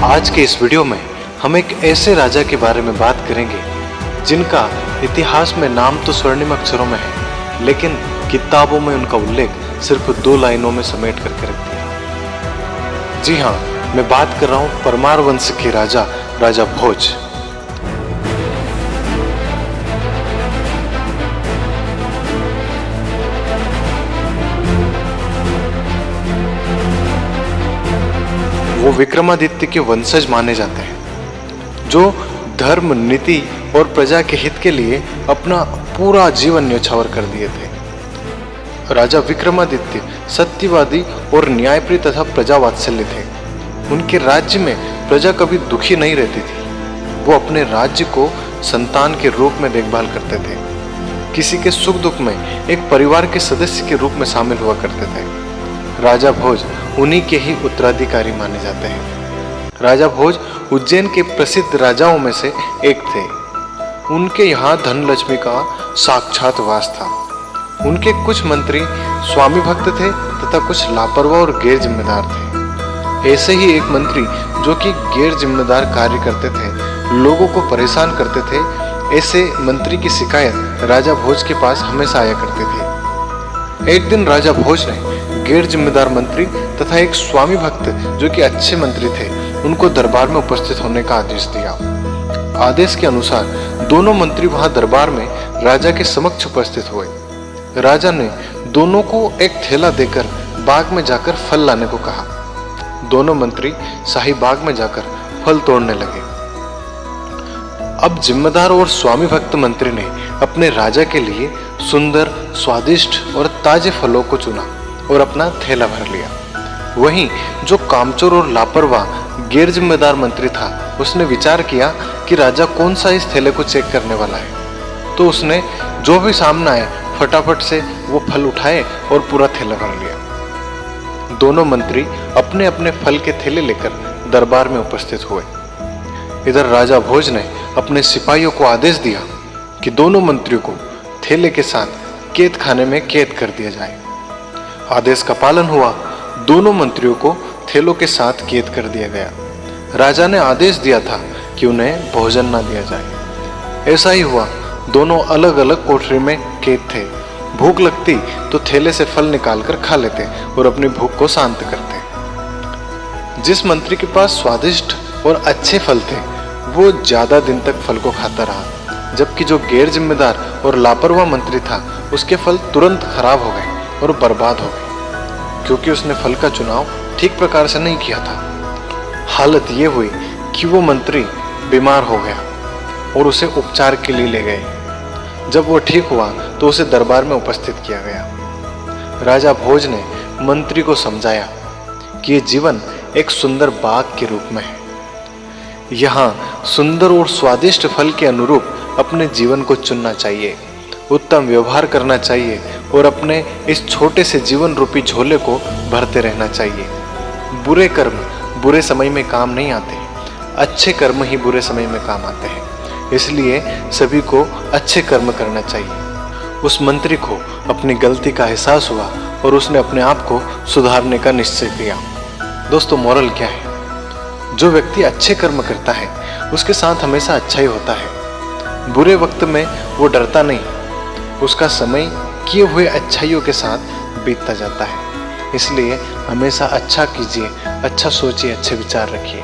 आज के इस वीडियो में हम एक ऐसे राजा के बारे में बात करेंगे जिनका इतिहास में नाम तो स्वर्णिम अक्षरों में है, लेकिन किताबों में उनका उल्लेख सिर्फ 2 लाइनों में समेट करके रख दिया। जी हाँ, मैं बात कर रहा हूँ परमार वंश के राजा भोज। वो विक्रमादित्य के वंशज माने जाते हैं, जो धर्म, नीति और प्रजा के हित के लिए अपना पूरा जीवन न्यौछावर कर दिए थे। राजा विक्रमादित्य सत्यवादी और न्यायप्रिय तथा प्रजा वात्सल्य थे। उनके राज्य में प्रजा कभी दुखी नहीं रहती थी। वो अपने राज्य को संतान के रूप में देखभाल करते थे। किसी के सुख दुख में एक परिवार के सदस्य के रूप में शामिल हुआ करते थे। राजा भोज उन्हीं के ही उत्तराधिकारी माने जाते हैं। राजा भोज उज्जैन के प्रसिद्ध राजाओं में से एक थे। उनके यहाँ धनलक्ष्मी का साक्षात वास था। उनके कुछ मंत्री स्वामी भक्त थे तथा कुछ लापरवाह और गैर जिम्मेदार थे। ऐसे ही एक मंत्री जो कि गैर जिम्मेदार कार्य करते थे, लोगों को परेशान करते थे, ऐसे मंत्री की शिकायत राजा भोज के पास हमेशा आया करती थी। एक दिन राजा भोज ने गैर जिम्मेदार मंत्री तथा एक स्वामी भक्त जो कि अच्छे मंत्री थे, उनको दरबार में उपस्थित होने का आदेश दिया। आदेश के अनुसार दोनों मंत्री वहां दरबार में राजा के समक्ष उपस्थित हुए। राजा ने दोनों को एक थैला देकर बाग में जाकर फल लाने को कहा। दोनों मंत्री शाही बाग में जाकर फल तोड़ने लगे। अब जिम्मेदार और स्वामी भक्त मंत्री ने अपने राजा के लिए सुंदर, स्वादिष्ट और ताजे फलों को चुना और अपना थैला भर लिया। वहीं जो कामचोर और लापरवाह गैर जिम्मेदार मंत्री था, उसने विचार किया कि राजा कौन सा इस थैले को चेक करने वाला है, तो उसने जो भी सामने आए फटाफट से वो फल उठाए और पूरा थैला भर लिया। दोनों मंत्री अपने अपने फल के थैले लेकर दरबार में उपस्थित हुए। इधर राजा भोज ने अपने सिपाहियों को आदेश दिया कि दोनों मंत्रियों को थैले के साथ कैद खाने में कैद कर दिया जाए। आदेश का पालन हुआ। दोनों मंत्रियों को थैलों के साथ कैद कर दिया गया। राजा ने आदेश दिया था कि उन्हें भोजन न दिया जाए। ऐसा ही हुआ। दोनों अलग अलग कोठरी में कैद थे। भूख लगती तो थैले से फल निकालकर खा लेते और अपनी भूख को शांत करते। जिस मंत्री के पास स्वादिष्ट और अच्छे फल थे, वो ज्यादा दिन तक फल को खाता रहा, जबकि जो गैर जिम्मेदार और लापरवाह मंत्री था, उसके फल तुरंत खराब हो गए और बर्बाद हो गए, क्योंकि उसने फल का चुनाव ठीक प्रकार से नहीं किया था। हालत ये हुई कि वो मंत्री बीमार हो गया और उसे उपचार के लिए ले गए। जब वो ठीक हुआ तो उसे दरबार में उपस्थित किया गया। राजा भोज ने मंत्री को समझाया कि ये जीवन एक सुंदर बाग के रूप में है। यहाँ सुंदर और स्वादिष्ट फल के अनुरूप अपने जीवन को चुनना चाहिए, उत्तम व्यवहार करना चाहिए और अपने इस छोटे से जीवन रूपी झोले को भरते रहना चाहिए। बुरे कर्म बुरे समय में काम नहीं आते, अच्छे कर्म ही बुरे समय में काम आते हैं। इसलिए सभी को अच्छे कर्म करना चाहिए। उस मंत्री को अपनी गलती का एहसास हुआ और उसने अपने आप को सुधारने का निश्चय किया। दोस्तों, मोरल क्या है? जो व्यक्ति अच्छे कर्म करता है, उसके साथ हमेशा अच्छा ही होता है। बुरे वक्त में वो डरता नहीं, उसका समय किए हुए अच्छाइयों के साथ बीतता जाता है। इसलिए हमेशा अच्छा कीजिए, अच्छा सोचिए, अच्छे विचार रखिए,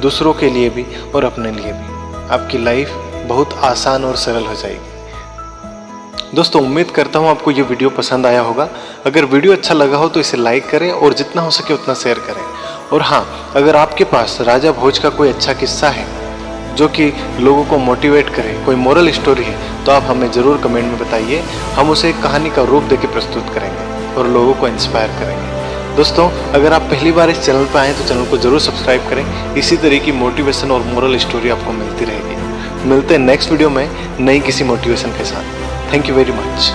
दूसरों के लिए भी और अपने लिए भी। आपकी लाइफ बहुत आसान और सरल हो जाएगी। दोस्तों, उम्मीद करता हूँ आपको ये वीडियो पसंद आया होगा। अगर वीडियो अच्छा लगा हो तो इसे लाइक करें और जितना हो सके उतना शेयर करें। और हाँ, अगर आपके पास राजा भोज का कोई अच्छा किस्सा है जो कि लोगों को मोटिवेट करे, कोई मोरल स्टोरी है, तो आप हमें ज़रूर कमेंट में बताइए। हम उसे एक कहानी का रूप देके प्रस्तुत करेंगे और लोगों को इंस्पायर करेंगे। दोस्तों, अगर आप पहली बार इस चैनल पर आए तो चैनल को ज़रूर सब्सक्राइब करें। इसी तरह की मोटिवेशन और मोरल स्टोरी आपको मिलती रहेगी। मिलते हैं नेक्स्ट वीडियो में नई किसी मोटिवेशन के साथ। Thank you very much.